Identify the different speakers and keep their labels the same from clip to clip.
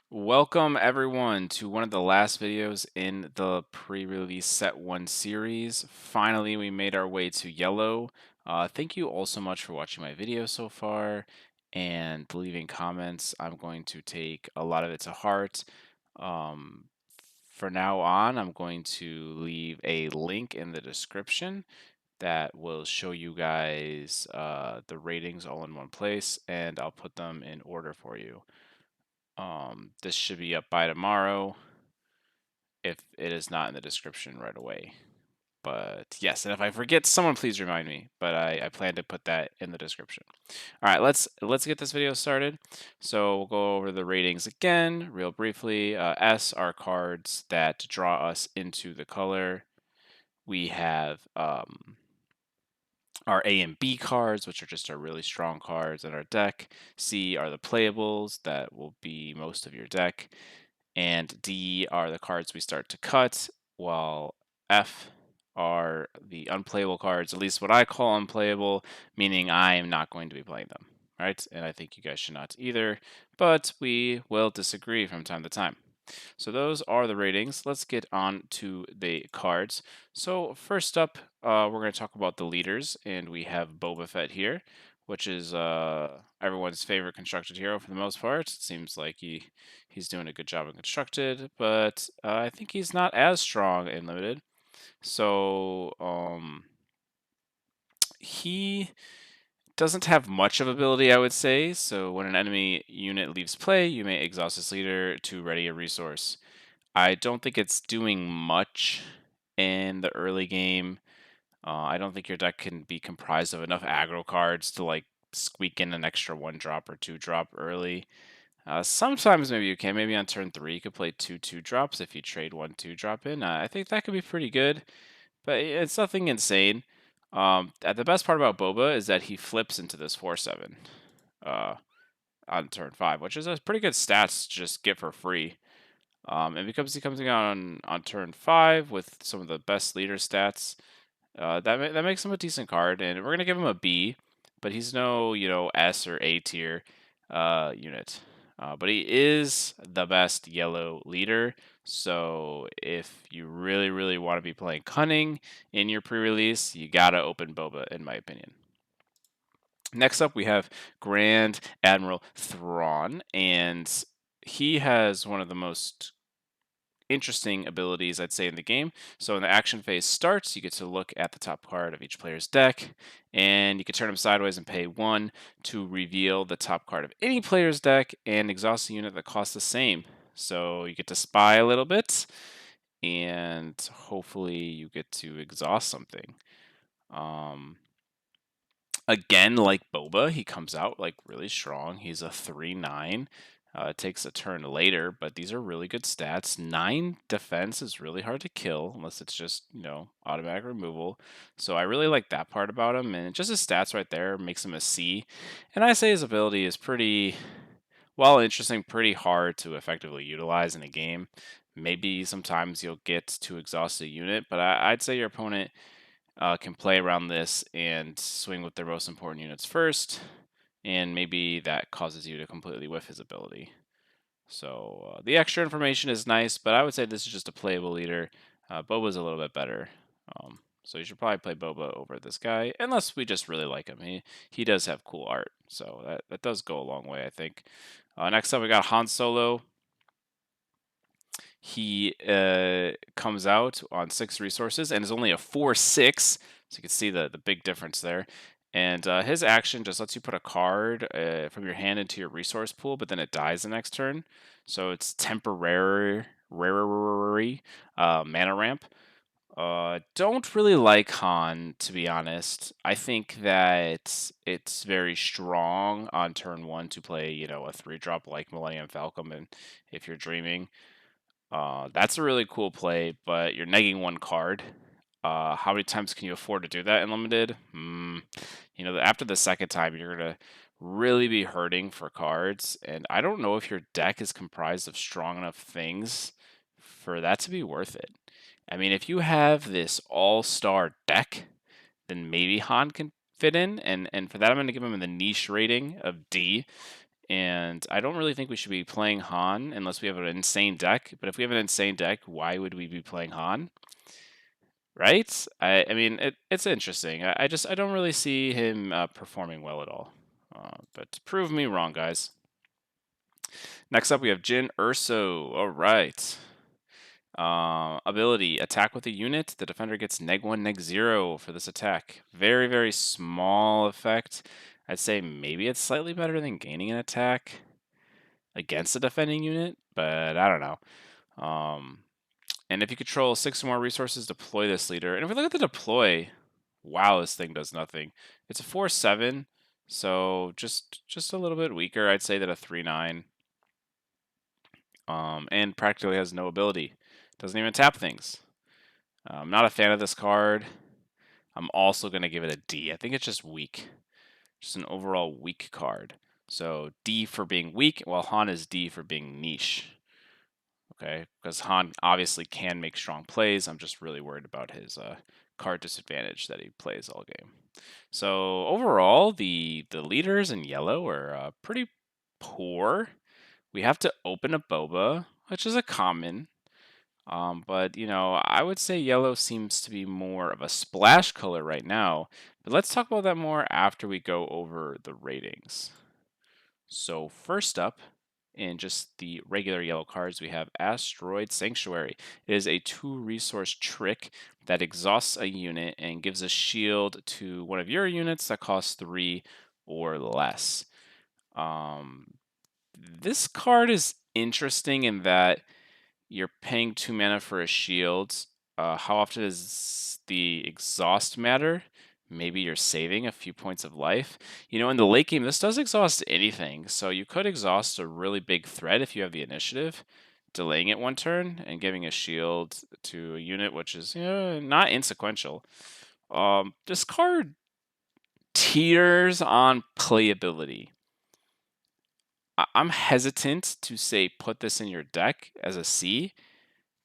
Speaker 1: Welcome everyone to one of the last videos in the pre-release set 1 series. Finally, we made our way to yellow. Thank you all so much for watching my video so far and leaving comments. I'm going to take a lot of it to heart. Um, for now on, I'm going to leave a link in the description that will show you guys the ratings all in one place, and I'll put them in order for you. This should be up by tomorrow if it is not in the description right away. But yes, and if I forget, someone please remind me. But I plan to put that in the description. All right, let's get this video started. So we'll go over the ratings again, real briefly. S are cards that draw us into the color. We have our A and B cards, which are just our really strong cards in our deck. C are the playables, that will be most of your deck. And D are the cards we start to cut, while F are the unplayable cards, at least what I call unplayable, meaning I am not going to be playing them, right? And I think you guys should not either, but we will disagree from time to time. So those are the ratings. Let's get on to the cards. So first up, we're going to talk about the leaders, and we have Boba Fett here, which is everyone's favorite constructed hero for the most part. It seems like he's doing a good job in constructed, but I think he's not as strong in limited. So he doesn't have much of ability, I would say. So when an enemy unit leaves play, you may exhaust this leader to ready a resource. I don't think it's doing much in the early game. I don't think your deck can be comprised of enough aggro cards to like squeak in an extra 1-drop or 2-drop early. Sometimes maybe you can. Maybe on turn 3 you could play 2-2-drops if you trade 1-2-drop in. I think that could be pretty good, but it's nothing insane. The best part about Boba is that he flips into this 4/7 uh, on turn 5, which is a pretty good stats to just get for free. And because he comes in on turn 5 with some of the best leader stats, that makes him a decent card, and we're gonna give him a B, but he's no S or A tier unit. But he is the best yellow leader. So if you really want to be playing Cunning in your pre-release, you gotta open Boba, in my opinion. Next up, we have Grand Admiral Thrawn, and he has one of the most interesting abilities, I'd say, in the game. So when the action phase starts, you get to look at the top card of each player's deck, and you can turn them sideways and pay 1 to reveal the top card of any player's deck and exhaust a unit that costs the same. So you get to spy a little bit, and hopefully you get to exhaust something. Again, like Boba, he comes out like really strong. He's a 3/9. It takes a turn later, but these are really good stats. 9 defense is really hard to kill unless it's just, automatic removal. So I really like that part about him, and just his stats right there makes him a C. And I say his ability is pretty, while interesting, pretty hard to effectively utilize in a game. Maybe sometimes you'll get to exhaust a unit, but I'd say your opponent can play around this and swing with their most important units first, and maybe that causes you to completely whiff his ability. So the extra information is nice, but I would say this is just a playable leader. Boba's a little bit better. So you should probably play Boba over this guy, unless we just really like him. He does have cool art, so that does go a long way, I think. Next up, we got Han Solo. He comes out on 6 resources and is only a 4/6, so you can see the big difference there. And his action just lets you put a card from your hand into your resource pool, but then it dies the next turn. So it's temporary mana ramp. Don't really like Han, to be honest. I think that it's very strong on turn 1 to play, a 3-drop like Millennium Falcon, and if you're dreaming. That's a really cool play, but you're negging 1 card. How many times can you afford to do that in limited? After the second time, you're gonna really be hurting for cards, and I don't know if your deck is comprised of strong enough things for that to be worth it. I mean, if you have this all-star deck, then maybe Han can fit in, and for that, I'm gonna give him the niche rating of D. And I don't really think we should be playing Han unless we have an insane deck. But if we have an insane deck, why would we be playing Han? Right? I mean, it's interesting. I don't really see him performing well at all. But prove me wrong, guys. Next up, we have Jin Urso. All right. Ability, attack with a unit. The defender gets -1, -0 for this attack. Very, very small effect. I'd say maybe it's slightly better than gaining an attack against a defending unit, but I don't know. And if you control 6 or more resources, deploy this leader. And if we look at the deploy, wow, this thing does nothing. It's a 4/7, so just a little bit weaker, I'd say, than a 3/9. And practically has no ability. Doesn't even tap things. I'm not a fan of this card. I'm also going to give it a D. I think it's just weak. Just an overall weak card. So D for being weak, while Han is D for being niche. Okay, because Han obviously can make strong plays. I'm just really worried about his card disadvantage that he plays all game. So overall, the leaders in yellow are pretty poor. We have to open a boba, which is a common. But, I would say yellow seems to be more of a splash color right now. But let's talk about that more after we go over the ratings. So first up, in just the regular yellow cards, we have Asteroid Sanctuary. It is a 2-resource trick that exhausts a unit and gives a shield to one of your units that costs 3 or less. This card is interesting in that you're paying 2 mana for a shield. How often does the exhaust matter? Maybe you're saving a few points of life. In the late game, this does exhaust anything. So you could exhaust a really big threat if you have the initiative, delaying it 1 turn and giving a shield to a unit, which is not insequential. This card teeters on playability. I'm hesitant to say put this in your deck as a C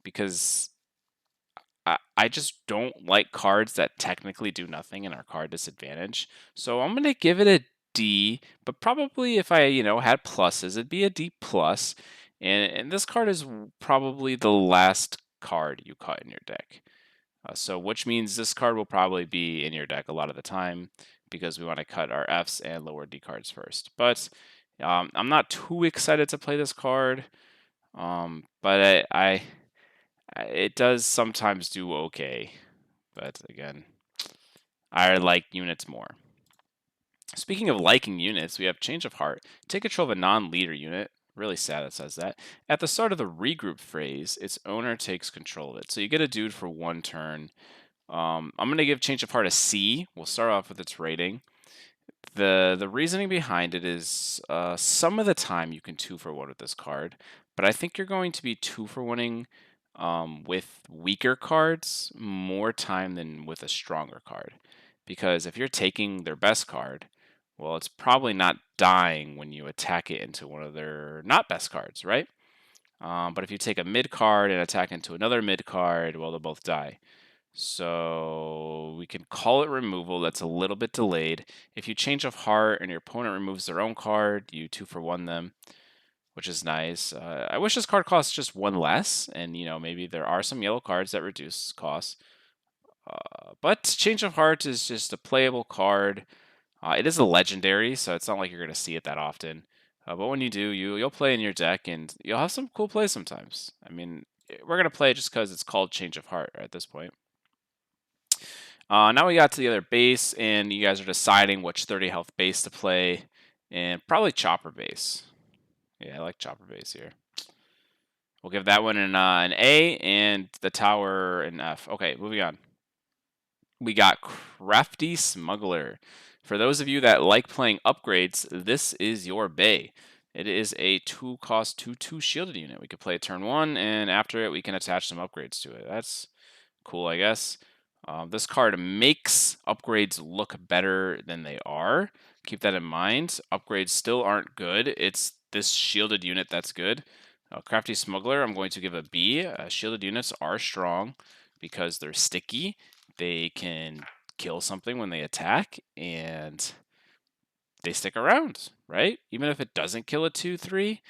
Speaker 1: because I just don't like cards that technically do nothing in our card disadvantage. So I'm gonna give it a D, but probably if I, had pluses, it'd be a D plus. And this card is probably the last card you cut in your deck. So which means this card will probably be in your deck a lot of the time because we want to cut our Fs and lower D cards first. But I'm not too excited to play this card. But it does sometimes do okay. But again, I like units more. Speaking of liking units, we have Change of Heart. Take control of a non-leader unit. Really sad it says that. At the start of the regroup phase, its owner takes control of it. So you get a dude for 1 turn. I'm going to give Change of Heart a C. We'll start off with its rating. The reasoning behind it is some of the time you can 2 for 1 with this card, but I think you're going to be 2 for 1ing with weaker cards more time than with a stronger card. Because if you're taking their best card, well, it's probably not dying when you attack it into one of their not best cards, right? But if you take a mid card and attack into another mid card, well, they'll both die. So we can call it removal. That's a little bit delayed. If you change of heart and your opponent removes their own card, you 2 for 1 them, which is nice. I wish this card costs just 1 less, and maybe there are some yellow cards that reduce costs. But Change of Heart is just a playable card. It is a legendary, so it's not like you're going to see it that often. But when you do, you'll play in your deck, and you'll have some cool plays sometimes. I mean, we're going to play it just because it's called Change of Heart at this point. Now we got to the other base, and you guys are deciding which 30 health base to play, and probably Chopper base. Yeah, I like Chopper base here. We'll give that one an A, and the tower an F. Okay, moving on. We got Crafty Smuggler. For those of you that like playing upgrades, this is your bay. It is a 2-cost 2/2 shielded unit. We could play turn 1, and after it, we can attach some upgrades to it. That's cool, I guess. This card makes upgrades look better than they are. Keep that in mind. Upgrades still aren't good. It's this shielded unit that's good. Crafty Smuggler, I'm going to give a B. Shielded units are strong because they're sticky. They can kill something when they attack, and they stick around, right? Even if it doesn't kill a 2/3,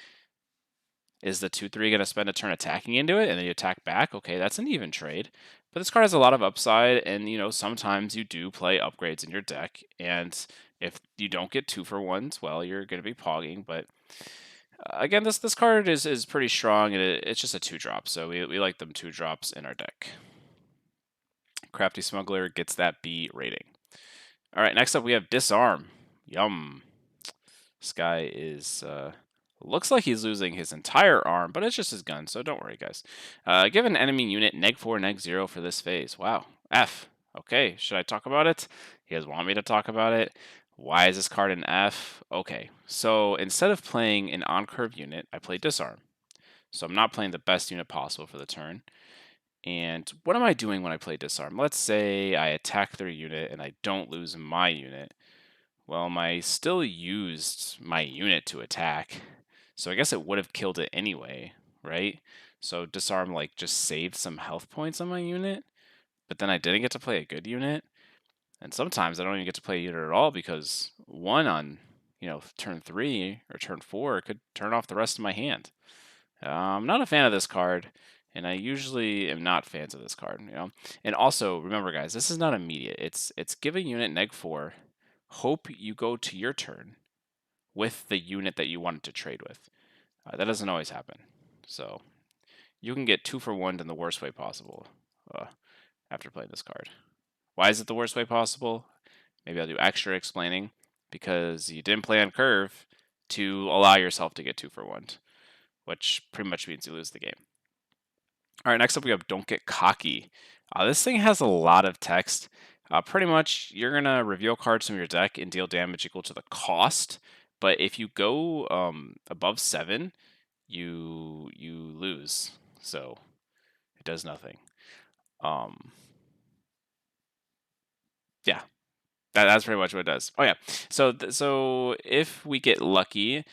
Speaker 1: is the 2/3 going to spend a turn attacking into it and then you attack back? Okay, that's an even trade. But this card has a lot of upside, and sometimes you do play upgrades in your deck, and if you don't get 2-for-1s, well, you're going to be pogging. But again, this card is pretty strong, and it's just a 2-drop, so we like them 2-drops in our deck. Crafty Smuggler gets that B rating. All right, next up we have Disarm. Yum. This guy is looks like he's losing his entire arm, but it's just his gun, so don't worry, guys. Give an enemy unit -4, -0 for this phase. Wow. F. Okay, should I talk about it? You guys want me to talk about it? Why is this card an F? Okay, so instead of playing an on-curve unit, I play Disarm. So I'm not playing the best unit possible for the turn. And what am I doing when I play Disarm? Let's say I attack their unit and I don't lose my unit. Well, I still used my unit to attack, so I guess it would have killed it anyway, right? So Disarm just saved some health points on my unit, but then I didn't get to play a good unit, and sometimes I don't even get to play a unit at all because one on turn 3 or turn 4 could turn off the rest of my hand. I'm not a fan of this card, and I usually am not fans of this card. And also remember, guys, this is not immediate. It's give a unit -4. Hope you go to your turn with the unit that you wanted to trade with. That doesn't always happen. So you can get 2-for-1 in the worst way possible after playing this card. Why is it the worst way possible? Maybe I'll do extra explaining because you didn't play on curve to allow yourself to get 2-for-1, which pretty much means you lose the game. All right, next up we have Don't Get Cocky. This thing has a lot of text. Pretty much, you're going to reveal cards from your deck and deal damage equal to the cost. But if you go above 7, you lose. So it does nothing. Yeah, that's pretty much what it does. Oh yeah, so if we get lucky,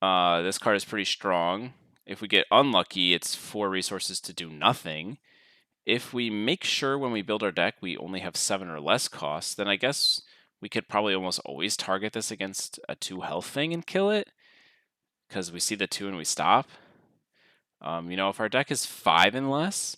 Speaker 1: this card is pretty strong. If we get unlucky, it's 4 resources to do nothing. If we make sure when we build our deck we only have 7 or less costs, then I guess we could probably almost always target this against a 2 health thing and kill it, because we see the 2 and we stop. If our deck is 5 and less,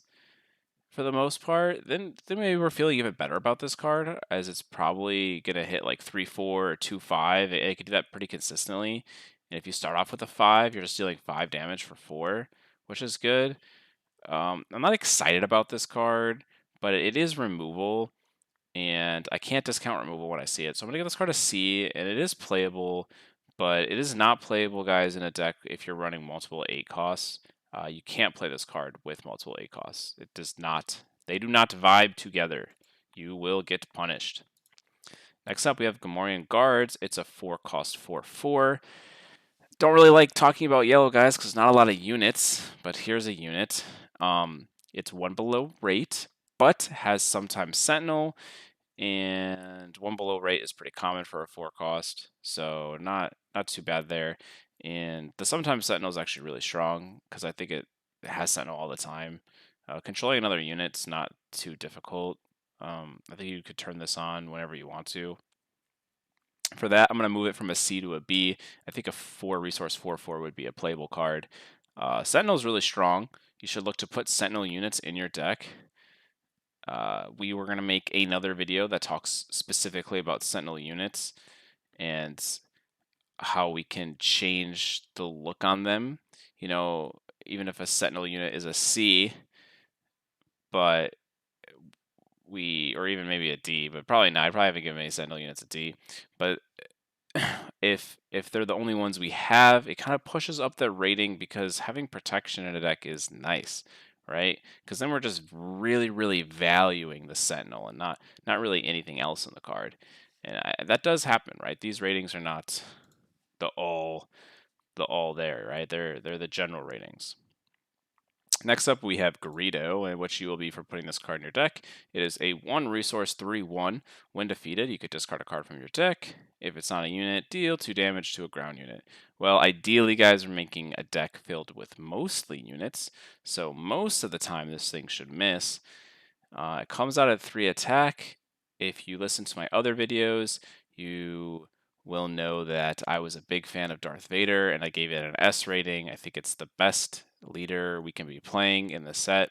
Speaker 1: for the most part, then maybe we're feeling even better about this card, as it's probably going to hit like 3-4 or 2-5. It could do that pretty consistently. And if you start off with a 5, you're just dealing 5 damage for 4, which is good. I'm not excited about this card, but it is removal, and I can't discount removal when I see it. So I'm going to give this card a C, and it is playable, but it is not playable, guys, in a deck if you're running multiple 8 costs. You can't play this card with multiple 8 costs. It does not. They do not vibe together. You will get punished. Next up, we have Gamorrean Guards. It's a 4-cost 4/4. Don't really like talking about yellow, guys, because not a lot of units, but here's a unit. It's 1 below rate, but has sometimes Sentinel, and 1 below rate is pretty common for a 4-cost, so not too bad there. And the sometimes Sentinel is actually really strong because I think it has Sentinel all the time. Controlling another unit's not too difficult. I think you could turn this on whenever you want to. For that, I'm going to move it from a C to a B. I think a 4-resource 4/4 would be a playable card. Sentinel is really strong. You should look to put Sentinel units in your deck. We were going to make another video that talks specifically about Sentinel units and how we can change the look on them. Even if a Sentinel unit is a C, but or even maybe a D, but probably not. I probably haven't given any Sentinel units a D. But if they're the only ones we have, it kind of pushes up the rating because having protection in a deck is nice, right? Because then we're just really, really valuing the Sentinel and not really anything else in the card. And that does happen, right? These ratings are not the all there, right? They're the general ratings. Next up, we have Greedo, which you will be for putting this card in your deck. It is a 1-resource 3/1. When defeated, you could discard a card from your deck. If it's not a unit, deal 2 damage to a ground unit. Well, ideally, guys, we're making a deck filled with mostly units, so most of the time this thing should miss. It comes out at 3 attack. If you listen to my other videos, you will know that I was a big fan of Darth Vader and I gave it an S rating. I think it's the best leader we can be playing in the set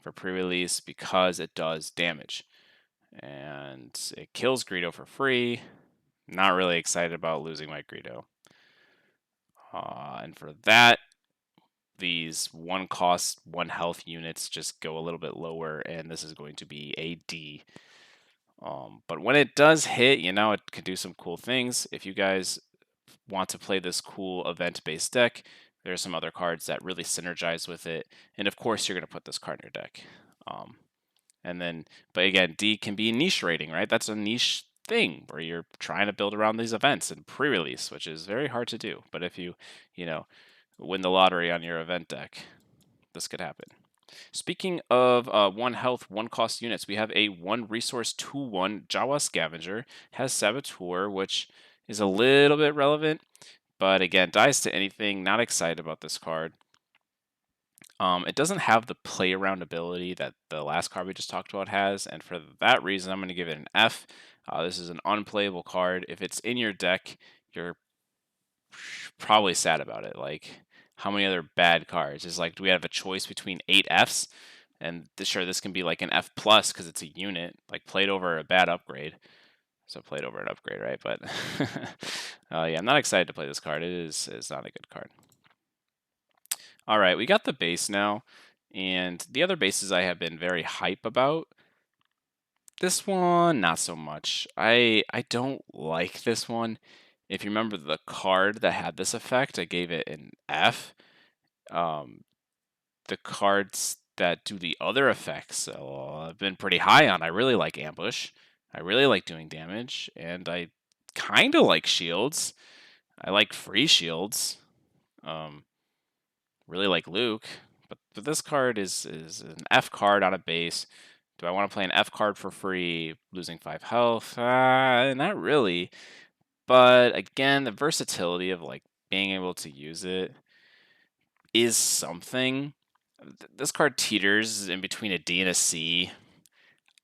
Speaker 1: for pre-release because it does damage. And it kills Greedo for free. Not really excited about losing my Greedo. And for that, these one cost, one health units just go a little bit lower, and this is going to be a D. But when it does hit, it can do some cool things. If you guys want to play this cool event-based deck, there are some other cards that really synergize with it. And of course, you're going to put this card in your deck. But again, D can be niche rating, right? That's a niche thing where you're trying to build around these events and pre-release, which is very hard to do. But if you know, win the lottery on your event deck, this could happen. Speaking of one health, one cost units, we have a 1 resource 2/1 Jawa Scavenger, has Saboteur, which is a little bit relevant, but again, dies to anything. Not excited about this card. It doesn't have the play around ability that the last card we just talked about has, and for that reason, I'm going to give it an F. This is an unplayable card. If it's in your deck, you're probably sad about it. Like, how many other bad cards? Is like, do we have a choice between 8 Fs? And sure, this can be like an F plus because it's a unit, like played over a bad upgrade. So played over an upgrade, right? But yeah, I'm not excited to play this card. It's not a good card. All right, we got the base now, and the other bases I have been very hype about. This one, not so much. I don't like this one. If you remember the card that had this effect, I gave it an F. Um, the cards that do the other effects I've been pretty high on. I really like Ambush. I really like doing damage, and I kind of like shields. I like free shields. Um, really like Luke, but this card is an F card on a base. Do I want to play an F card for free, losing 5 health? Not really. But again, the versatility of like being able to use it is something. This card teeters in between a D and a C.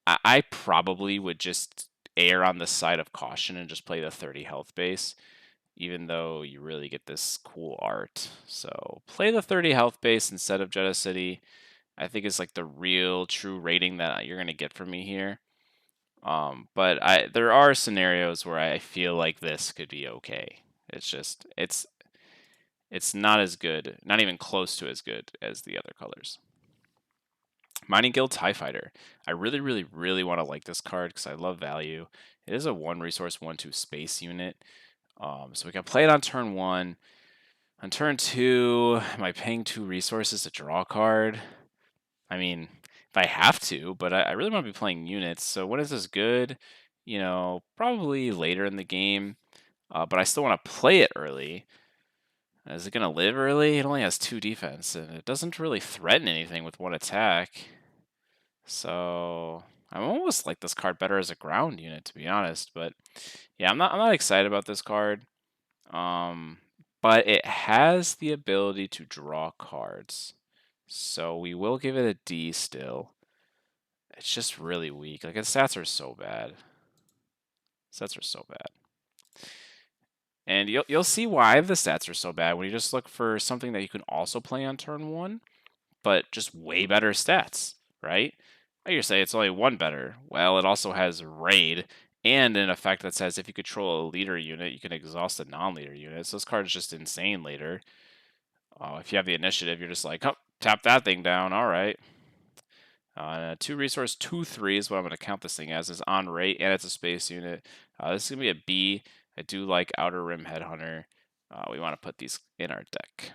Speaker 1: I probably would just err on the side of caution and just play the 30 health base, even though you really get this cool art. So play the 30 health base instead of Jeddah City. I think it's like the real true rating that you're going to get from me here. But there are scenarios where I feel like this could be okay. It's not as good, not even close to as good as the other colors. Mining Guild TIE Fighter. I really, really, really want to like this card because I love value. It is a 1 resource 1/2 space unit. So we can play it on turn 1. On turn 2, am I paying 2 resources to draw a card? I mean, if I have to, but I really want to be playing units. So when is this good? Probably later in the game. But I still want to play it early. Is it going to live early? It only has 2 defense, and it doesn't really threaten anything with 1 attack. So I almost like this card better as a ground unit, to be honest. But yeah, I'm not excited about this card. But it has the ability to draw cards. So we will give it a D still. It's just really weak. Like, its stats are so bad. Stats are so bad. And you'll see why the stats are so bad when you just look for something that you can also play on turn 1, but just way better stats, right? You say it's only 1 better. Well, it also has raid and an effect that says if you control a leader unit, you can exhaust a non-leader unit. So this card is just insane later. If you have the initiative, you're just like, oh, tap that thing down. All right. 2 resource 2/3 is what I'm going to count this thing as. Is on rate and it's a space unit. This is going to be a B. I do like Outer Rim Headhunter. We want to put these in our deck.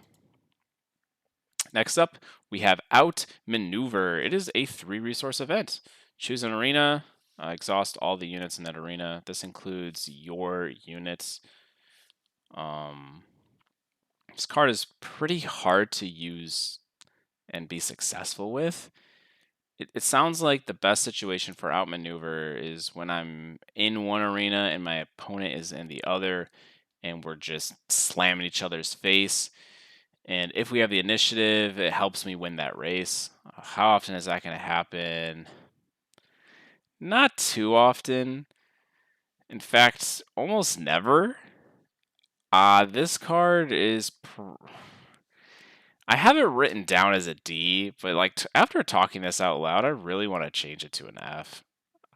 Speaker 1: Next up, we have Outmaneuver. It is a 3-resource event. Choose an arena, exhaust all the units in that arena. This includes your units. This card is pretty hard to use and be successful with. It sounds like the best situation for Outmaneuver is when I'm in one arena and my opponent is in the other, and we're just slamming each other's face. And if we have the initiative, it helps me win that race. How often is that going to happen? Not too often. In fact, almost never. This card is. I have it written down as a D, but like after talking this out loud, I really want to change it to an F.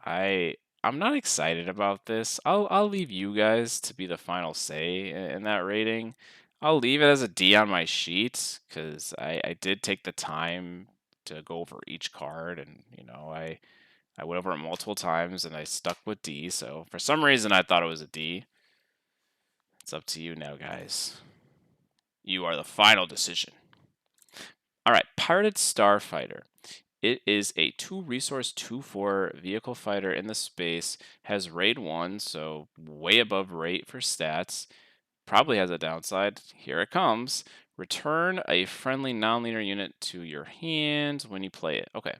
Speaker 1: I I'm not excited about this. I'll leave you guys to be the final say in that rating. I'll leave it as a D on my sheet because I did take the time to go over each card, and I went over it multiple times and I stuck with D. So for some reason I thought it was a D. It's up to you now, guys. You are the final decision. All right, Pirated Starfighter. It is a 2-resource, 2/4 vehicle fighter in the space, has raid 1, so way above rate for stats. Probably has a downside. Here it comes. Return a friendly non-leader unit to your hand when you play it. Okay.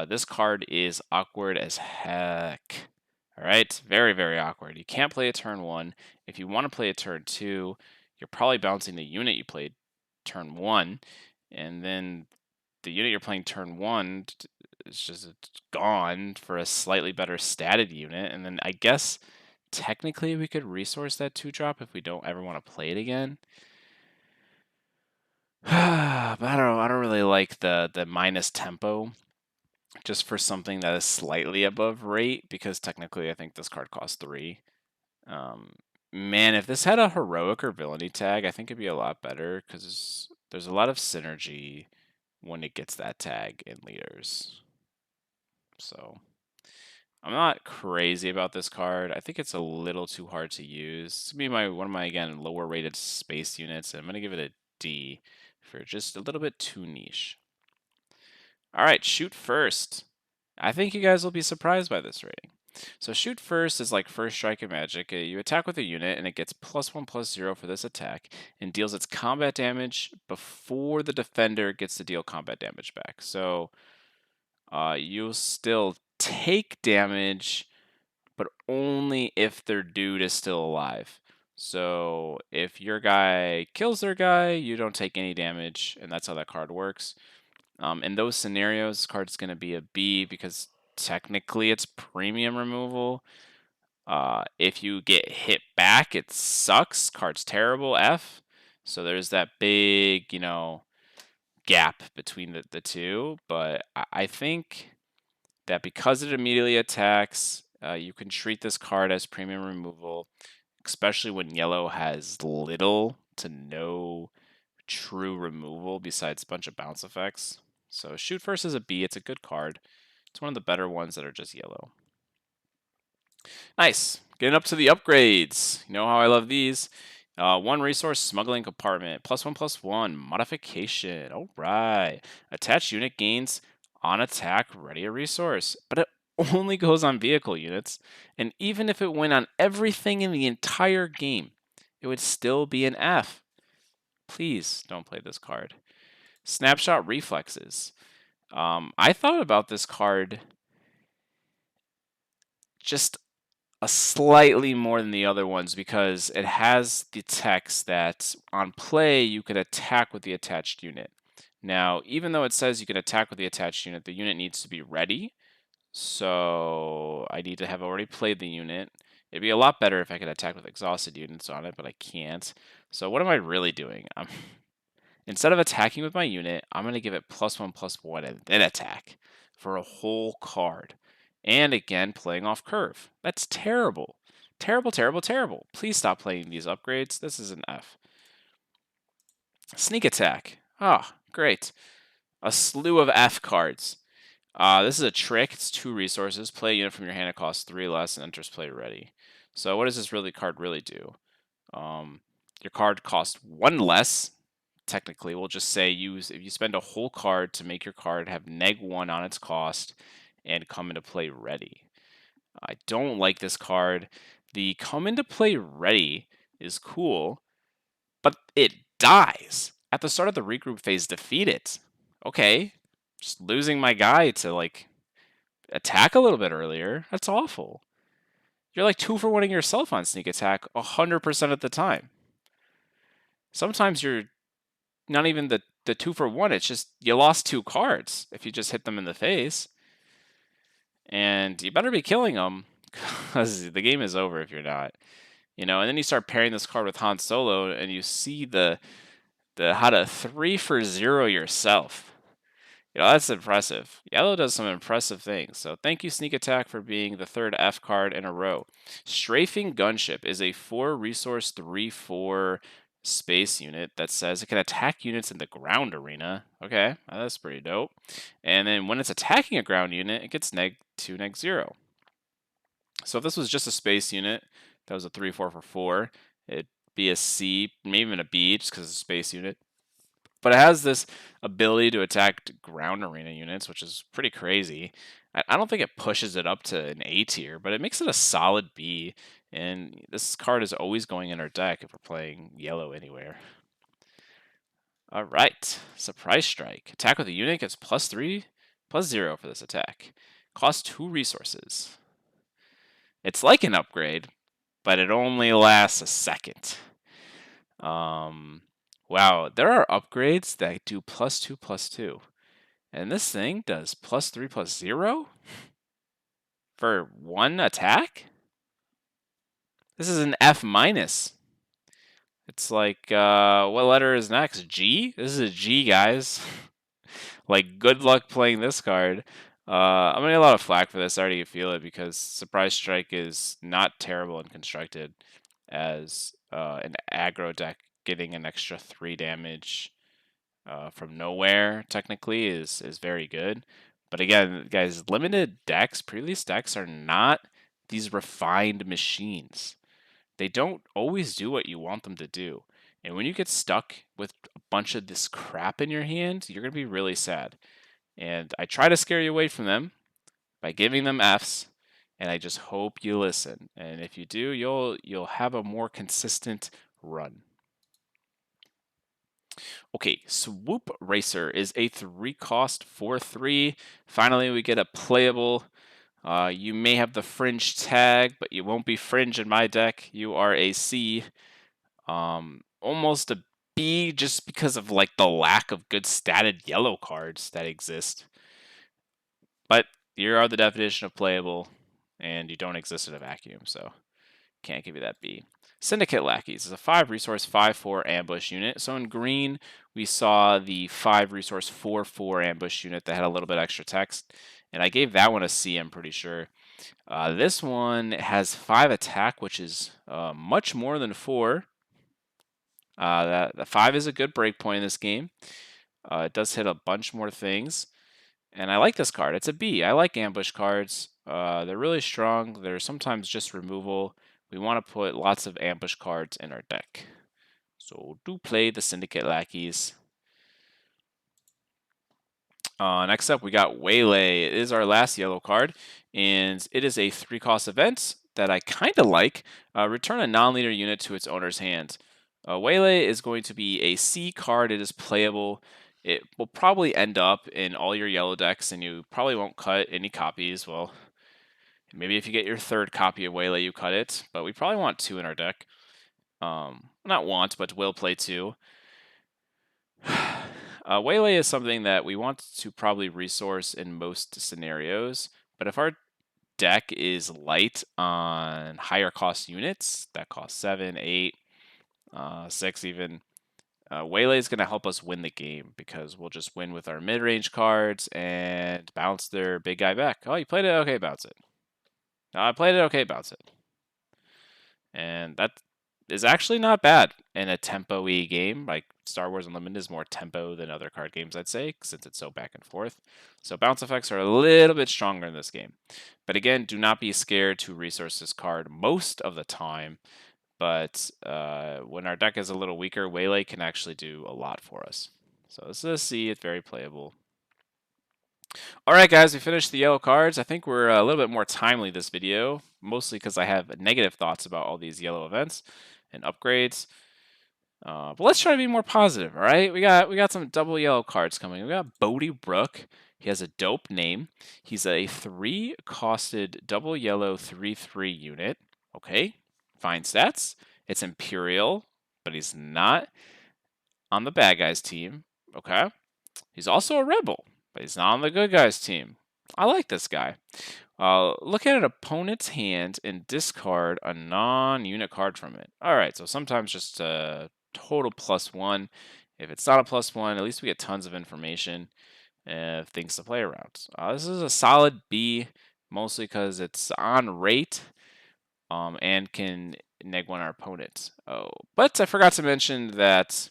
Speaker 1: This card is awkward as heck. All right, very, very awkward. You can't play a turn 1. If you want to play a turn 2, you're probably bouncing the unit you played turn 1, and then the unit you're playing turn 1 is just gone for a slightly better statted unit, and then I guess technically we could resource that 2-drop if we don't ever want to play it again. But I don't really like the minus tempo just for something that is slightly above rate, because technically I think this card costs 3. Man, if this had a heroic or villainy tag, I think it'd be a lot better because there's a lot of synergy when it gets that tag in leaders. So I'm not crazy about this card. I think it's a little too hard to use. It's gonna be one of my, again, lower rated space units, and I'm gonna give it a D for just a little bit too niche. All right, Shoot First. I think you guys will be surprised by this rating. So Shoot First is like First Strike in Magic. You attack with a unit, and it gets +1/+0 for this attack, and deals its combat damage before the defender gets to deal combat damage back. So you'll still take damage, but only if their dude is still alive. So if your guy kills their guy, you don't take any damage, and that's how that card works. In those scenarios, this card's going to be a B because technically it's premium removal. If you get hit back, it sucks. Card's terrible, F. So there's that big, gap between the two. But I think that because it immediately attacks, you can treat this card as premium removal, especially when yellow has little to no true removal besides a bunch of bounce effects. So Shoot First is a B. It's a good card. It's one of the better ones that are just yellow. Nice. Getting up to the upgrades. You know how I love these. 1-resource smuggling compartment. +1/+1 modification. All right. Attached unit gains on attack ready a resource, but it only goes on vehicle units. And even if it went on everything in the entire game, it would still be an F. Please don't play this card. Snapshot Reflexes. I thought about this card just a slightly more than the other ones because it has the text that on play you could attack with the attached unit. Now, even though it says you can attack with the attached unit, the unit needs to be ready. So I need to have already played the unit. It'd be a lot better if I could attack with exhausted units on it, but I can't. So what am I really doing? Instead of attacking with my unit, I'm going to give it +1/+1 and then attack for a whole card. And again, playing off curve. That's terrible. Terrible, terrible, terrible. Please stop playing these upgrades. This is an F. Sneak Attack. Ah, great. A slew of F cards. This is a trick. It's 2 resources. Play a unit from your hand. It costs 3 less and enters play ready. So what does this card really do? Your card costs 1 less. Technically, we'll just say if you spend a whole card to make your card have -1 on its cost and come into play ready. I don't like this card. The come into play ready is cool, but it dies. At the start of the regroup phase, defeat it. Okay, just losing my guy to like attack a little bit earlier. That's awful. You're like 2 for 1ing yourself on sneak attack 100% of the time. Sometimes you're not even the 2 for 1. It's just you lost 2 cards if you just hit them in the face. And you better be killing them because the game is over if you're not. And then you start pairing this card with Han Solo, and you see the how to 3 for 0 yourself. That's impressive. Yellow does some impressive things. So thank you, Sneak Attack, for being the third F card in a row. Strafing Gunship is a 4-resource 3/4 space unit that says it can attack units in the ground arena. Okay, that's pretty dope. And then when it's attacking a ground unit, it gets -2, -0. So if this was just a space unit, that was a 3/4 for 4, it'd be a C, maybe even a B, just because it's a space unit. But it has this ability to attack ground arena units, which is pretty crazy. I don't think it pushes it up to an A tier, but it makes it a solid B. And this card is always going in our deck if we're playing yellow anywhere. All right, Surprise Strike. Attack with a unit gets +3, +0 for this attack. Cost 2 resources. It's like an upgrade, but it only lasts a second. Wow, there are upgrades that do +2, +2. And this thing does +3, +0 for 1 attack? This is an F minus. It's like, what letter is next? G? This is a G, guys. Like, good luck playing this card. I'm gonna get a lot of flack for this. I already feel it because Surprise Strike is not terrible and constructed as an aggro deck getting an extra 3 damage from nowhere technically is very good. But again, guys, limited decks, pre-release decks are not these refined machines. They don't always do what you want them to do. And when you get stuck with a bunch of this crap in your hand, you're going to be really sad. And I try to scare you away from them by giving them Fs, and I just hope you listen. And if you do, you'll have a more consistent run. Okay, Swoop Racer is a 3-cost 4/3. Finally, we get a playable. You may have the fringe tag, but you won't be fringe in my deck. You are a C. Almost a B just because of like the lack of good statted yellow cards that exist. But you are the definition of playable, and you don't exist in a vacuum, so can't give you that B. Syndicate Lackeys is a 5-resource 5/4 ambush unit. So in green, we saw the 5-resource 4/4 ambush unit that had a little bit extra text, and I gave that one a C, I'm pretty sure. This one has 5 attack, which is much more than 4. The 5 is a good break point in this game. It does hit a bunch more things. And I like this card. It's a B. I like ambush cards. They're really strong. They're sometimes just removal. We want to put lots of ambush cards in our deck. So do play the Syndicate Lackeys. Next up, we got Waylay. It is our last yellow card, and it is a 3-cost event that I kind of like. Return a non-leader unit to its owner's hand. Waylay is going to be a C card. It is playable. It will probably end up in all your yellow decks, and you probably won't cut any copies. Well, maybe if you get your 3rd copy of Waylay, you cut it, but we probably want 2 in our deck. Not want, but will play 2. Waylay is something that we want to probably resource in most scenarios, but if our deck is light on higher cost units that cost 7, 8, 6 even, Waylay is going to help us win the game because we'll just win with our mid-range cards and bounce their big guy back. Oh, you played it? Okay, bounce it. I played it? Okay, bounce it. And that is actually not bad in a tempo-y game. Like Star Wars Unlimited is more tempo than other card games, I'd say, since it's so back and forth. So bounce effects are a little bit stronger in this game. But again, do not be scared to resource this card most of the time. But when our deck is a little weaker, Waylay can actually do a lot for us. So this is a C. It's very playable. All right, guys, we finished the yellow cards. I think we're a little bit more timely this video, mostly because I have negative thoughts about all these yellow events and upgrades. But let's try to be more positive, all right? We got some double yellow cards coming. We got Bodie Brook. He has a dope name. He's a 3-costed double yellow 3/3 unit. Okay, fine stats. It's Imperial, but he's not on the bad guys team. Okay, he's also a rebel, but he's not on the good guys team. I like this guy. Look at an opponent's hand and discard a non-unit card from it. All right, so sometimes just a total +1. If it's not a +1, at least we get tons of information and things to play around. This is a solid B, mostly because it's on rate and can neg 1 our opponent. Oh, but I forgot to mention that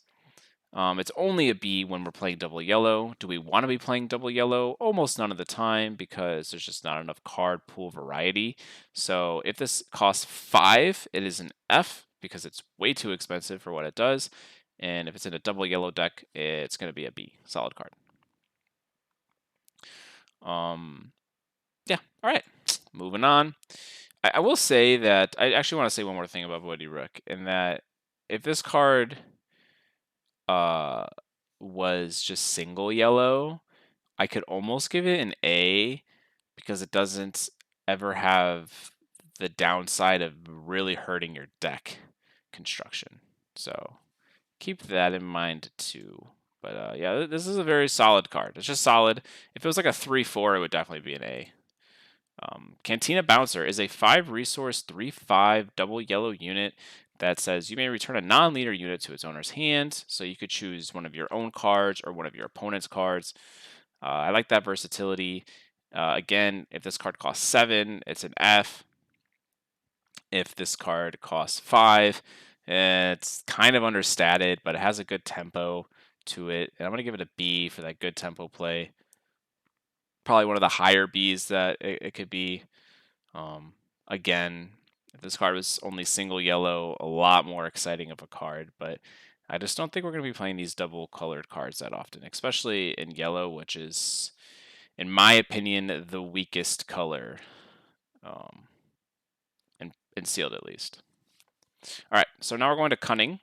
Speaker 1: it's only a B when we're playing double yellow. Do we want to be playing double yellow? Almost none of the time because there's just not enough card pool variety. So if this costs 5, it is an F because it's way too expensive for what it does. And if it's in a double yellow deck, it's going to be a B, solid card. Yeah, all right, moving on. I will say that I actually want to say one more thing about Woody Rook, in that if this card uh, was just single yellow, I could almost give it an A because it doesn't ever have the downside of really hurting your deck construction. So keep that in mind too. But yeah, this is a very solid card. It's just solid. If it was like a 3/4, it would definitely be an A. Cantina Bouncer is a 5 resource 3/5 double yellow unit that says you may return a non-leader unit to its owner's hand. So you could choose one of your own cards or one of your opponent's cards. I like that versatility. Again, if this card costs 7, it's an F. If this card costs 5, it's kind of understated, but it has a good tempo to it. And I'm going to give it a B for that good tempo play. Probably one of the higher Bs that it could be. Again, if this card was only single yellow, a lot more exciting of a card, but I just don't think we're going to be playing these double colored cards that often, especially in yellow, which is, in my opinion, the weakest color, um, in sealed at least. All right, so now we're going to Cunning.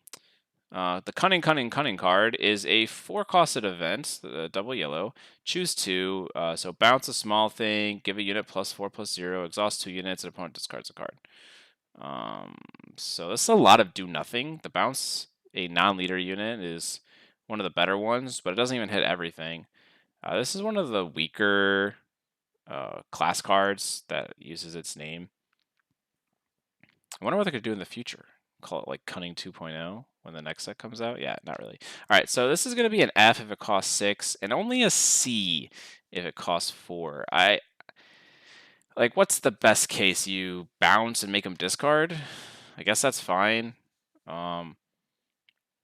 Speaker 1: The Cunning card is a 4-costed event, double yellow. Choose 2, so bounce a small thing, give a unit +4/+0, exhaust 2 units, and opponent discards a card. So this is a lot of do nothing. The bounce a non-leader unit is one of the better ones, but it doesn't even hit everything. This is one of the weaker class cards that uses its name. I wonder what they could do in the future. Call it like Cunning 2.0 when the next set comes out. Yeah, not really. All right, so this is going to be an F if it costs 6, and only a C if it costs 4. Like, what's the best case? You bounce and make them discard? I guess that's fine. I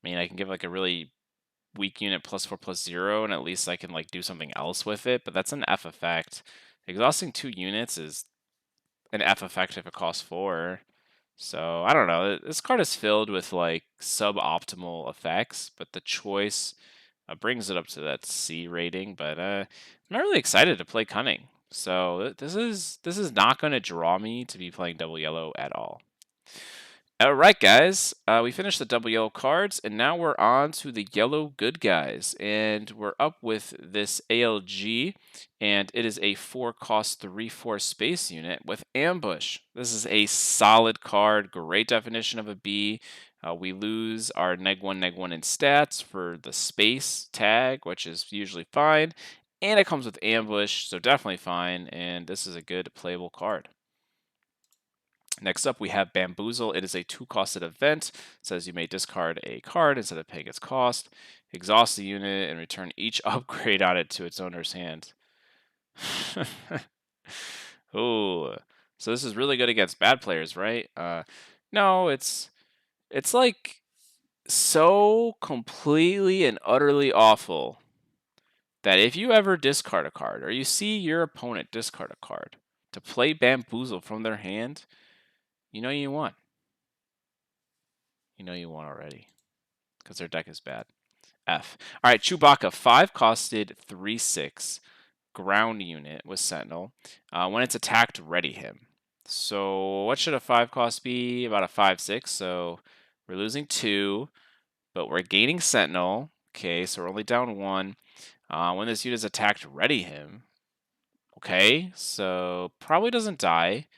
Speaker 1: mean, I can give like a really weak unit +4/+0, and at least I can like do something else with it, but that's an F effect. Exhausting 2 units is an F effect if it costs 4. So I don't know. This card is filled with like suboptimal effects, but the choice brings it up to that C rating. But I'm not really excited to play Cunning. So this is not going to draw me to be playing double yellow at all. All right, guys, we finished the double yellow cards, and now we're on to the yellow good guys. And we're up with this ALG, and it is a 4-cost 3/4 space unit with ambush. This is a solid card, great definition of a B. We lose our neg 1 in stats for the space tag, which is usually fine. And it comes with ambush, so definitely fine. And this is a good playable card. Next up, we have Bamboozle. It is a 2-costed event. It says you may discard a card instead of paying its cost, exhaust the unit, and return each upgrade on it to its owner's hand. Oh, so this is really good against bad players, right? No, it's like so completely and utterly awful that if you ever discard a card or you see your opponent discard a card to play Bamboozle from their hand, you know you won. You know you won already because their deck is bad. F. All right, Chewbacca, 5-costed 3/6 ground unit with Sentinel. When it's attacked, ready him. So what should a 5-cost be? About a 5/6. So we're losing 2, but we're gaining Sentinel. Okay, so we're only down 1. When this unit is attacked, ready him. Okay, so probably doesn't die.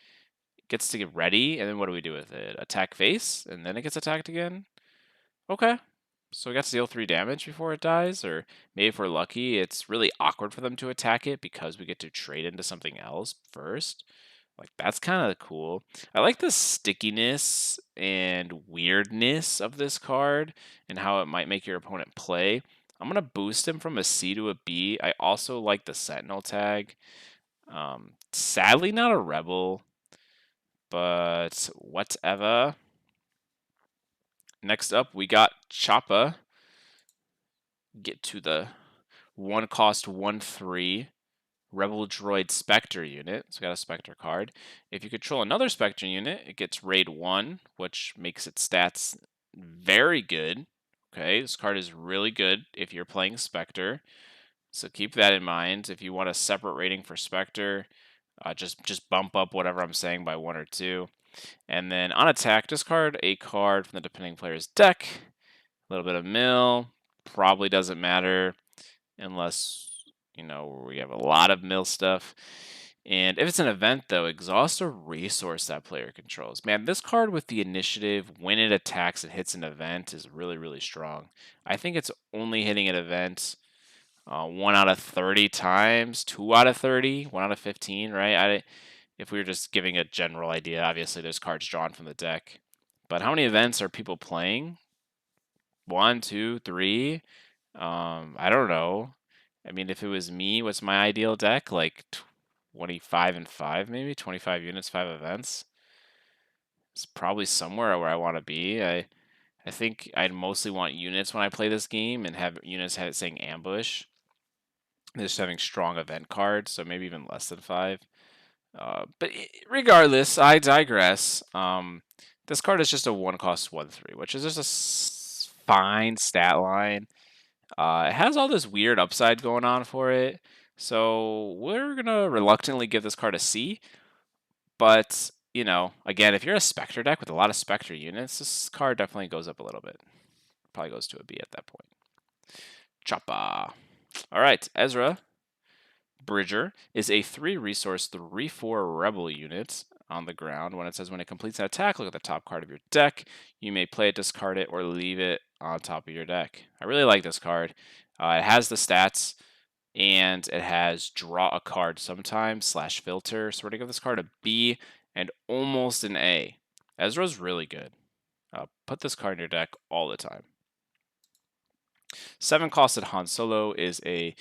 Speaker 1: Gets to get ready, and then what do we do with it? Attack face, and then it gets attacked again? Okay. So we got to deal 3 damage before it dies, or maybe if we're lucky, it's really awkward for them to attack it because we get to trade into something else first. Like, that's kind of cool. I like the stickiness and weirdness of this card and how it might make your opponent play. I'm going to boost him from a C to a B. I also like the Sentinel tag. Sadly, not a Rebel, but whatever. Next up, we got Choppa. Get to the 1 cost 1/3 Rebel Droid Spectre unit. So we got a Spectre card. If you control another Spectre unit, it gets Raid 1, which makes its stats very good. Okay, this card is really good if you're playing Spectre. So keep that in mind. If you want a separate rating for Spectre, just bump up whatever I'm saying by 1 or 2. And then on attack, discard a card from the depending player's deck. A little bit of mill. Probably doesn't matter unless, we have a lot of mill stuff. And if it's an event, though, exhaust a resource that player controls. Man, this card with the initiative, when it attacks and hits an event, is really, really strong. I think it's only hitting an event 1 out of 30 times, 2 out of 30, 1 out of 15, right? If we were just giving a general idea, obviously there's cards drawn from the deck. But how many events are people playing? 1, 2, 3? I don't know. I mean, if it was me, what's my ideal deck? Like 25 and 5, maybe 25 units, 5 events. It's probably somewhere where I want to be. I think I'd mostly want units when I play this game and have units have it saying ambush. Just having strong event cards, so maybe even less than 5. Regardless, I digress. This card is just a 1 cost 1/3, which is just a fine stat line. It has all this weird upside going on for it, so we're gonna reluctantly give this card a C. But again, if you're a Spectre deck with a lot of Spectre units, this card definitely goes up a little bit. Probably goes to a B at that point. Choppa. All right, Ezra Bridger is a 3 resource 3/4 rebel unit on the ground. When it completes an attack, look at the top card of your deck. You may play it, discard it, or leave it on top of your deck. I really like this card. It has the stats, and it has draw a card sometimes /filter. So we're going to give this card a B and almost an A. Ezra's really good. Put this card in your deck all the time. 7 costed Han Solo is a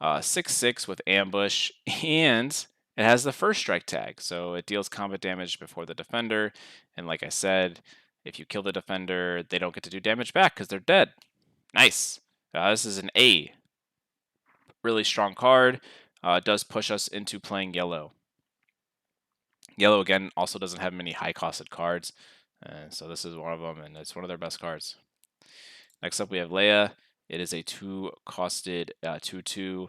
Speaker 1: 6/6 with ambush, and it has the first strike tag, so it deals combat damage before the defender. And like I said, if you kill the defender, they don't get to do damage back because they're dead. Nice. This is an A. Really strong card. It does push us into playing yellow. Yellow, again, also doesn't have many high-costed cards, so this is one of them, and it's one of their best cards. Next up, we have Leia. It is a 2-costed 2/2.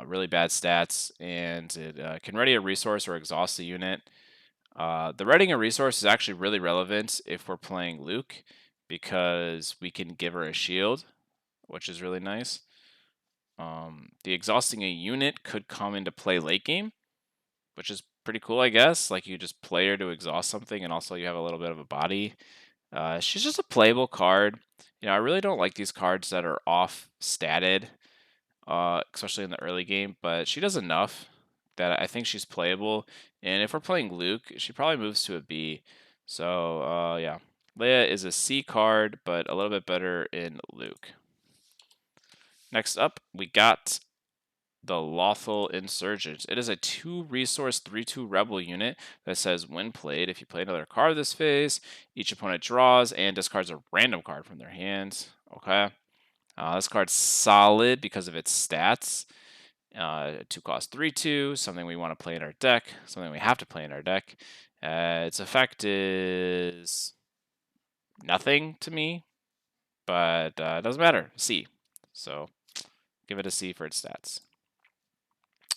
Speaker 1: Really bad stats, and it can ready a resource or exhaust a unit. The readying a resource is actually really relevant if we're playing Luke, because we can give her a shield, which is really nice. The exhausting a unit could come into play late game, which is pretty cool, I guess. Like, you just play her to exhaust something, and also you have a little bit of a body. She's just a playable card. I really don't like these cards that are off-statted, especially in the early game, but she does enough that I think she's playable. And if we're playing Luke, she probably moves to a B. So, yeah. Leia is a C card, but a little bit better in Luke. Next up, we got the Lothal Insurgent. It is a 2-resource 3/2 rebel unit that says, when played, if you play another card this phase, each opponent draws and discards a random card from their hands. Okay. This card's solid because of its stats. 2 cost 3/2, something we want to play in our deck, something we have to play in our deck. Its effect is nothing to me, but it doesn't matter. C. So give it a C for its stats.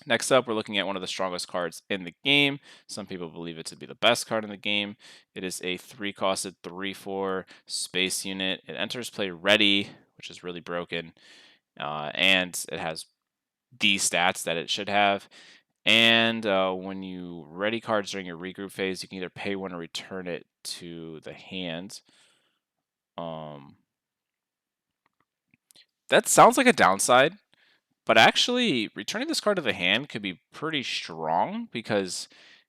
Speaker 1: Next up, we're looking at one of the strongest cards in the game. Some people believe it to be the best card in the game. It is a 3-costed 3/4 space unit. It enters play ready, which is really broken, and it has the stats that it should have. And when you ready cards during your regroup phase, you can either pay 1 or return it to the hand. That sounds like a downside, but actually returning this card to the hand could be pretty strong because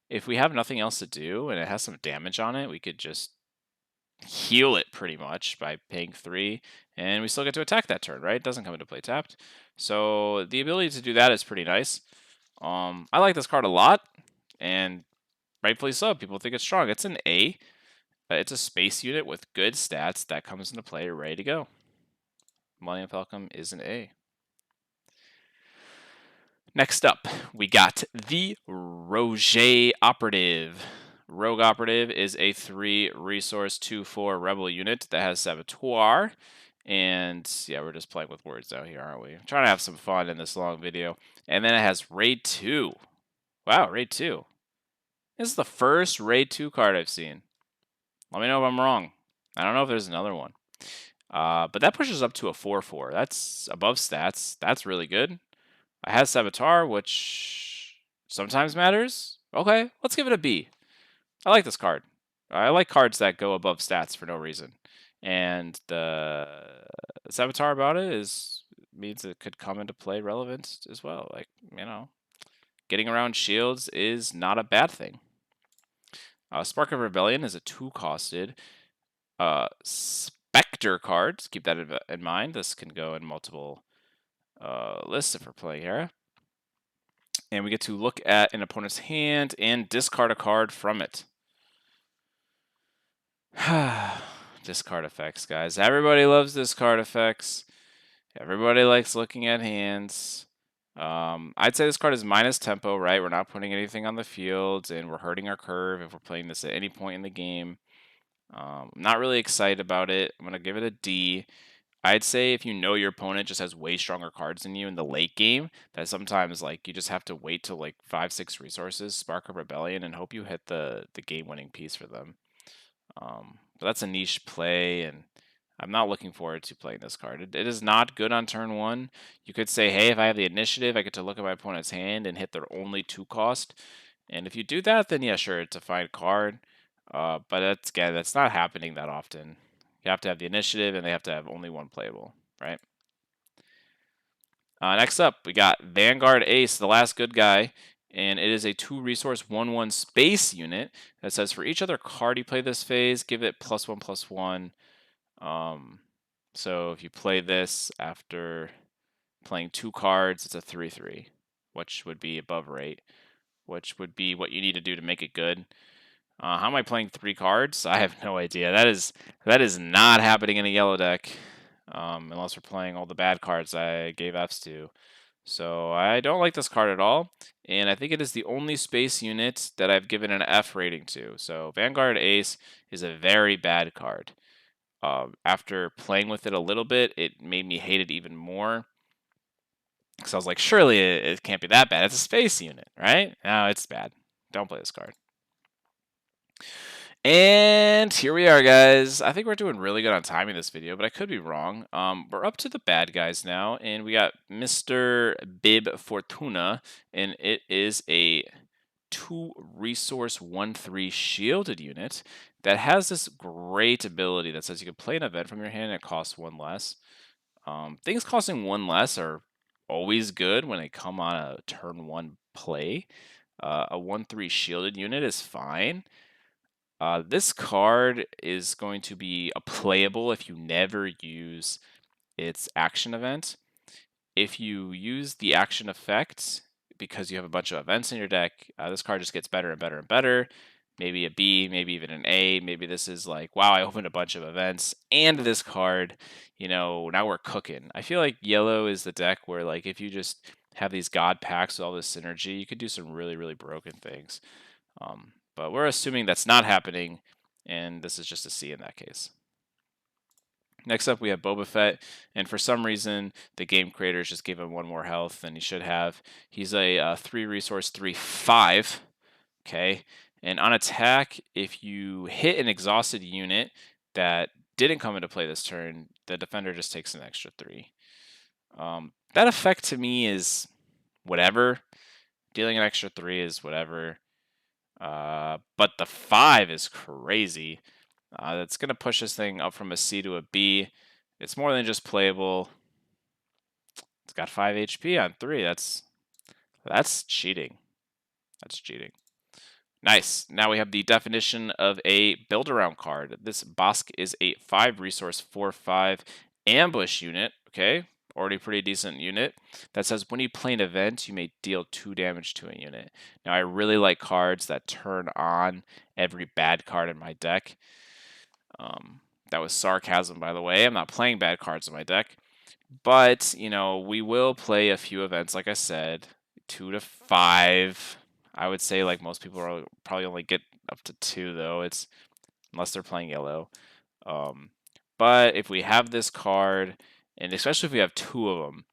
Speaker 1: if we have nothing else to do and it has some damage on it, we could just heal it pretty much by paying 3, and we still get to attack that turn, right? It doesn't come into play tapped. So the ability to do that is pretty nice. I like this card a lot, and rightfully so. People think it's strong. It's an A. It's a space unit with good stats that comes into play ready to go. Millennium Falcon is an A. Next up, we got the Roger Operative. Rogue Operative is a 3 resource 2/4 rebel unit that has Saboteur. And yeah, we're just playing with words out here, aren't we? I'm trying to have some fun in this long video. And then it has Raid 2. Wow, Raid 2. This is the first Raid 2 card I've seen. Let me know if I'm wrong. I don't know if there's another one. But that pushes up to a 4/4. That's above stats. That's really good. I have Saboteur, which sometimes matters. Okay, let's give it a B. I like this card. I like cards that go above stats for no reason. And the Saboteur about it means it could come into play relevant as well. Like, getting around shields is not a bad thing. Spark of Rebellion is a 2-costed Spectre card. Keep that in mind. This can go in multiple lists if we're playing Hera. And we get to look at an opponent's hand and discard a card from it. Discard effects, guys. Everybody loves discard effects. Everybody likes looking at hands. I'd say this card is minus tempo, right? We're not putting anything on the field, and we're hurting our curve if we're playing this at any point in the game. I'm not really excited about it. I'm going to give it a D. I'd say if you know your opponent just has way stronger cards than you in the late game, that sometimes like you just have to wait till like 5-6 resources, spark a rebellion, and hope you hit the game-winning piece for them. But that's a niche play, and I'm not looking forward to playing this card. It is not good on turn 1. You could say, hey, if I have the initiative, I get to look at my opponent's hand and hit their only 2-cost. And if you do that, then yeah, sure, it's a fine card. But that's not happening that often. You have to have the initiative, and they have to have only 1 playable, right? Next up, we got Vanguard Ace, the last good guy, and it is a 2-resource 1/1 space unit that says for each other card you play this phase, give it +1/+1. So if you play this after playing 2 cards, it's a 3/3, which would be above rate, which would be what you need to do to make it good. How am I playing 3 cards? I have no idea. That is not happening in a yellow deck, unless we're playing all the bad cards I gave Fs to. So I don't like this card at all, and I think it is the only space unit that I've given an F rating to. So Vanguard Ace is a very bad card. After playing with it a little bit, it made me hate it even more. Because I was like, surely it can't be that bad. It's a space unit, right? No, it's bad. Don't play this card. And here we are, guys. I think we're doing really good on timing this video, but I could be wrong. We're up to the bad guys now, and we got Mr. Bib Fortuna, and it is a 2-resource 1/3 shielded unit that has this great ability that says you can play an event from your hand and it costs 1 less. Things costing 1 less are always good when they come on a turn 1 play. A 1/3 shielded unit is fine. This card is going to be a playable if you never use its action event. If you use the action effect because you have a bunch of events in your deck, this card just gets better and better and better. Maybe a B, maybe even an A. Maybe this is like, wow, I opened a bunch of events and this card, now we're cooking. I feel like yellow is the deck where like if you just have these god packs with all this synergy, you could do some really, really broken things. But we're assuming that's not happening, and this is just a C in that case. Next up, we have Boba Fett, and for some reason, the game creators just gave him 1 more health than he should have. He's a 3-resource 3/5, okay? And on attack, if you hit an exhausted unit that didn't come into play this turn, the defender just takes an extra 3. That effect to me is whatever. Dealing an extra 3 is whatever. But the 5 is crazy. That's going to push this thing up from a C to a B. It's more than just playable. It's got 5 HP on 3. That's cheating. That's cheating. Nice. Now we have the definition of a build-around card. This Bosk is a 5 resource 4/5 ambush unit. Okay, already pretty decent unit. That says when you play an event, you may deal 2 damage to a unit. Now I really like cards that turn on every bad card in my deck. That was sarcasm, by the way. I'm not playing bad cards in my deck. But, you know, we will play a few events, like I said, 2 to 5. I would say, like, most people are probably only get up to 2, though. It's unless they're playing yellow. Um, but if we have this card, and especially if we have 2 of them,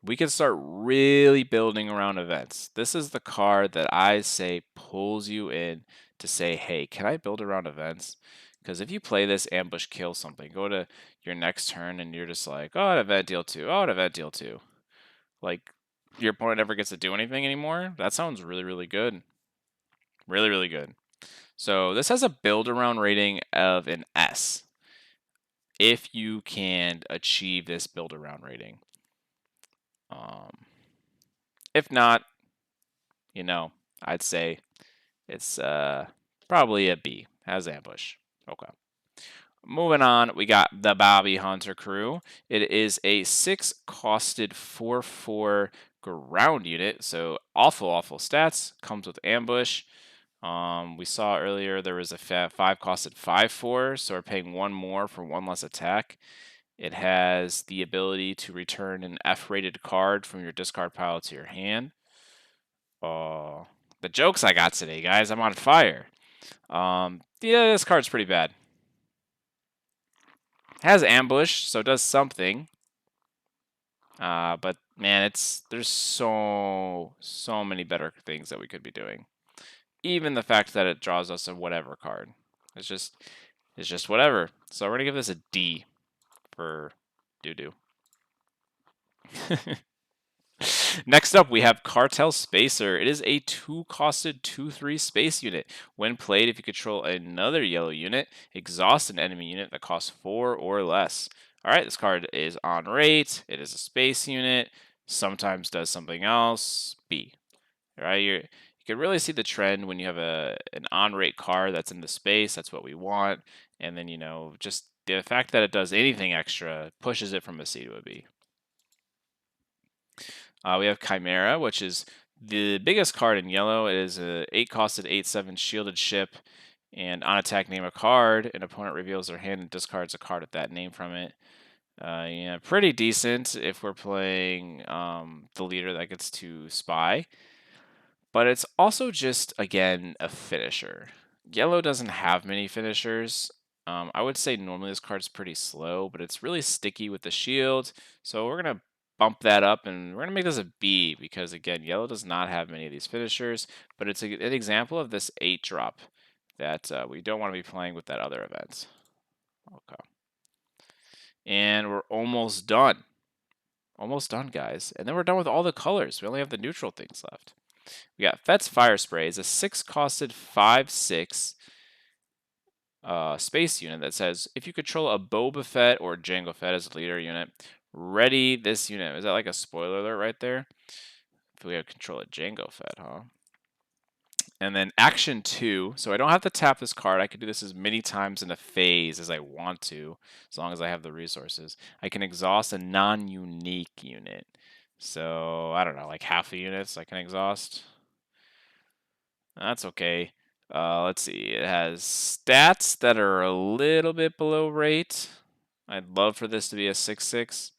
Speaker 1: we can start really building around events. This is the card that I say pulls you in to say, hey, can I build around events? Because if you play this ambush kill something, go to your next turn and you're just like, oh, an event deal 2, oh, an event deal 2. Like, your opponent never gets to do anything anymore. That sounds really, really good. Really, really good. So this has a build around rating of an S. If you can achieve this build around rating. If not, you know, I'd say it's probably a B, as ambush. Okay. Moving on, we got the Bobby Hunter crew. It is a 6 costed 4/4 ground unit, so awful stats. Comes with ambush. We saw earlier there was a 5 costed 5/4, so we're paying 1 more for 1 less attack. It has the ability to return an F-rated card from your discard pile to your hand. Oh, the jokes I got today, guys. I'm on fire. Yeah, this card's pretty bad. Has ambush, so it does something. But man, there's so many better things that we could be doing. Even the fact that it draws us a whatever card. It's just whatever. So we're gonna give this a D for doo-doo. Next up, we have Cartel Spacer. It is a 2-costed 2/3 space unit. When played, if you control another yellow unit, exhaust an enemy unit that costs 4 or less. Alright, this card is on rate. It is a space unit. Sometimes does something else. B. Alright, you can really see the trend when you have an on-rate card that's in the space. That's what we want. And then, you know, just the fact that it does anything extra pushes it from a C to a B. We have Chimera, which is the biggest card in yellow. It is a 8-costed 8/7 shielded ship. And on attack, name a card. An opponent reveals their hand and discards a card with that name from it. Yeah, pretty decent if we're playing the leader that gets to spy. But it's also just, again, a finisher. Yellow doesn't have many finishers. I would say normally this card's pretty slow, but it's really sticky with the shield. So we're going to bump that up, and we're going to make this a B because, again, yellow does not have many of these finishers, but it's an example of this 8-drop that we don't want to be playing with that other event. Okay. And we're almost done. Almost done, guys. And then we're done with all the colors. We only have the neutral things left. We got Fett's Fire Spray. It's a 6-costed 5/6 space unit that says if you control a Boba Fett or Jango Fett as a leader unit, ready this unit. Is that like a spoiler alert right there? If we have control of Jango Fett, huh? And then action 2. So I don't have to tap this card. I can do this as many times in a phase as I want to, as long as I have the resources. I can exhaust a non-unique unit. So I don't know, like half the units I can exhaust. That's okay. Let's see. It has stats that are a little bit below rate. I'd love for this to be a 6/6,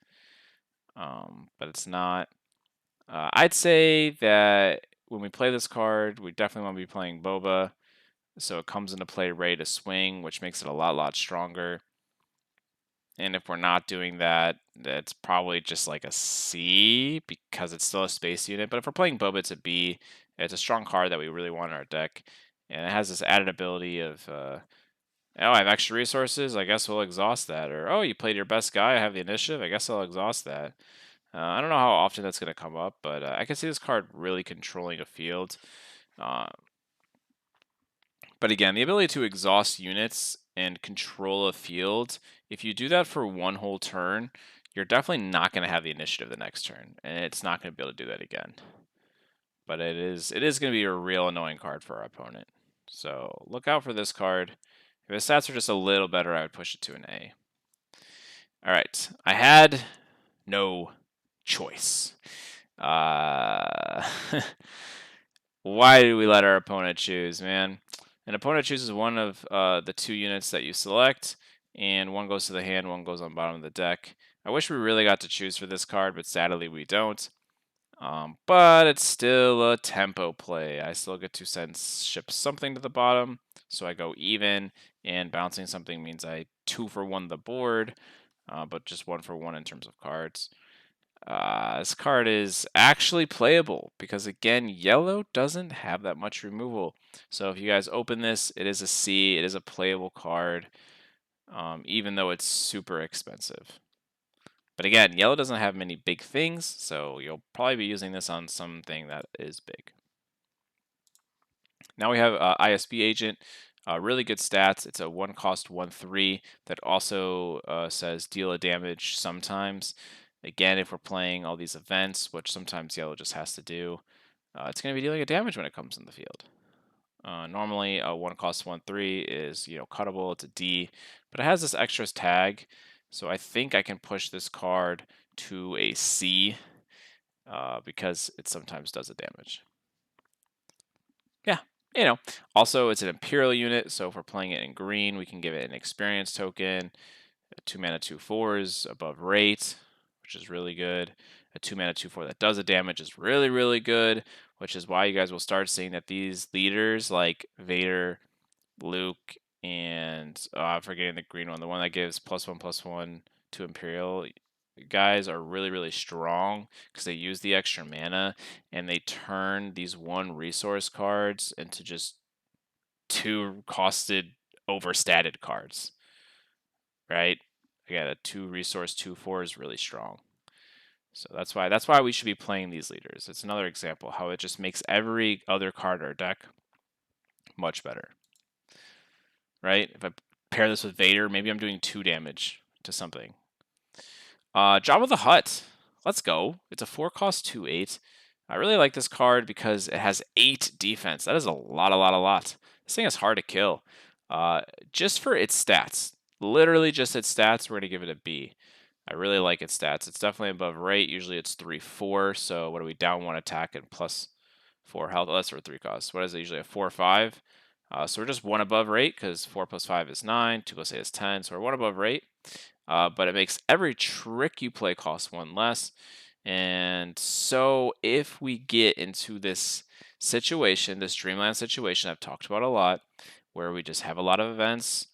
Speaker 1: but it's not. I'd say that when we play this card, we definitely want to be playing Boba, so it comes into play ready to swing, which makes it a lot stronger. And if we're not doing that, it's probably just like a C because it's still a space unit. But if we're playing Boba, it's a B. It's a strong card that we really want in our deck. And it has this added ability of, oh, I have extra resources. I guess we'll exhaust that. Or, oh, you played your best guy. I have the initiative. I guess I'll exhaust that. I don't know how often that's going to come up, but I can see this card really controlling a field. But again, the ability to exhaust units and control a field, if you do that for one whole turn, you're definitely not going to have the initiative the next turn, and it's not going to be able to do that again. But it is going to be a real annoying card for our opponent. So look out for this card. If his stats are just a little better, I would push it to an A. All right, I had no choice. Uh, why did we let our opponent choose, man? An opponent chooses one of the two units that you select, and one goes to the hand, one goes on bottom of the deck. I wish we really got to choose for this card, but sadly we don't. But it's still a tempo play. I still get to send ship something to the bottom, so I go even, and bouncing something means I 2 for 1 the board, but just 1 for 1 in terms of cards. This card is actually playable because, again, yellow doesn't have that much removal. So if you guys open this, it is a C. It is a playable card, even though it's super expensive. But again, yellow doesn't have many big things, so you'll probably be using this on something that is big. Now we have ISB Agent. Really good stats. It's a 1 cost 1/3 that also says deal a damage sometimes. Again, if we're playing all these events, which sometimes yellow just has to do, it's going to be dealing a damage when it comes in the field. Normally, a 1 cost 1/3 is cuttable. It's a D, but it has this extras tag, so I think I can push this card to a C because it sometimes does a damage. Yeah, Also, it's an Imperial unit, so if we're playing it in green, we can give it an experience token, a 2 mana 2/4s above rate, which is really good. A 2 mana 2/4 that does a damage is really, really good, which is why you guys will start seeing that these leaders like Vader, Luke, and I'm forgetting the green one, the one that gives +1/+1 to Imperial guys are really, really strong because they use the extra mana and they turn these 1 resource cards into just 2 costed overstated cards, right? Again, a 2 resource 2/4 is really strong. So that's why we should be playing these leaders. It's another example how it just makes every other card in our deck much better. Right? If I pair this with Vader, maybe I'm doing 2 damage to something. Jabba the Hutt. Let's go. It's a 4 cost 2/8. I really like this card because it has 8 defense. That is a lot. This thing is hard to kill. Just for its stats. Literally just its stats, we're going to give it a B. I really like its stats. It's definitely above rate. Usually it's 3/4. So what are we? Down 1 attack and +4 health. Oh, that's for 3 costs. What is it? Usually a 4/5. So we're just 1 above rate because 4 + 5 is 9. 2 + 8 is 10. So we're 1 above rate. But it makes every trick you play cost 1 less. And so if we get into this situation, this Dreamland situation I've talked about a lot, where we just have a lot of events,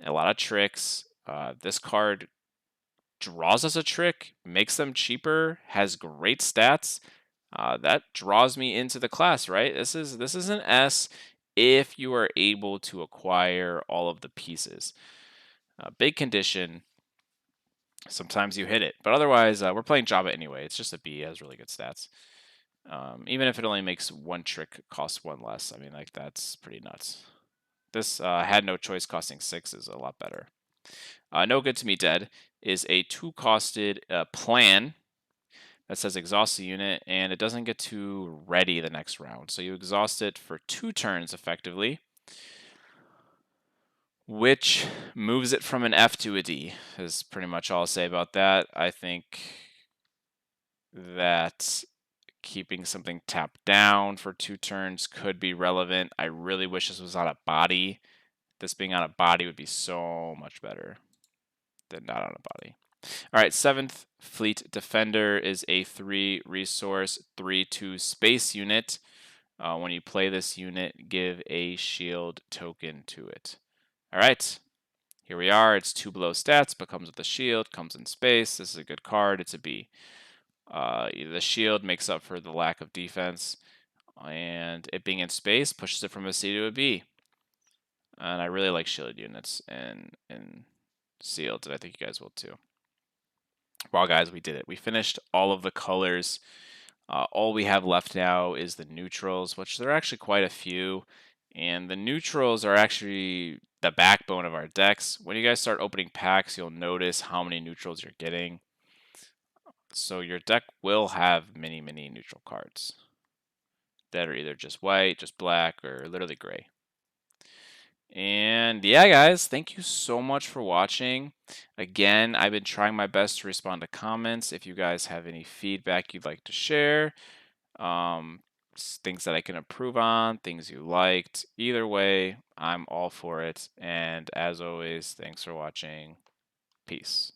Speaker 1: a lot of tricks, this card draws us a trick, makes them cheaper, has great stats. That draws me into the class, right? This is an S if you are able to acquire all of the pieces. Big condition. Sometimes you hit it, but otherwise, we're playing Jabba anyway. It's just a B. It has really good stats. Even if it only makes 1 trick cost 1 less, I mean, like that's pretty nuts. This had no choice costing 6 is a lot better. No Good to Me Dead is a 2-costed plan that says exhaust the unit, and it doesn't get to ready the next round. So you exhaust it for 2 turns effectively, which moves it from an F to a D, is pretty much all I'll say about that. I think that keeping something tapped down for 2 turns could be relevant. I really wish this was on a body. This being on a body would be so much better than not on a body. All right, 7th Fleet Defender is a 3 resource, 3/2 space unit. When you play this unit, give a shield token to it. All right, here we are. It's 2 below stats, but comes with a shield, comes in space. This is a good card. It's a B. The shield makes up for the lack of defense, and it being in space pushes it from a C to a B. And I really like shielded units and sealed, and I think you guys will too. Well, guys, we did it. We finished all of the colors. All we have left now is the neutrals, which there are actually quite a few. And the neutrals are actually the backbone of our decks. When you guys start opening packs, you'll notice how many neutrals you're getting. So your deck will have many, many neutral cards that are either just white, just black, or literally gray. And yeah, guys, thank you so much for watching. Again, I've been trying my best to respond to comments. If you guys have any feedback you'd like to share, things that I can improve on, things you liked, either way, I'm all for it. And as always, thanks for watching. Peace.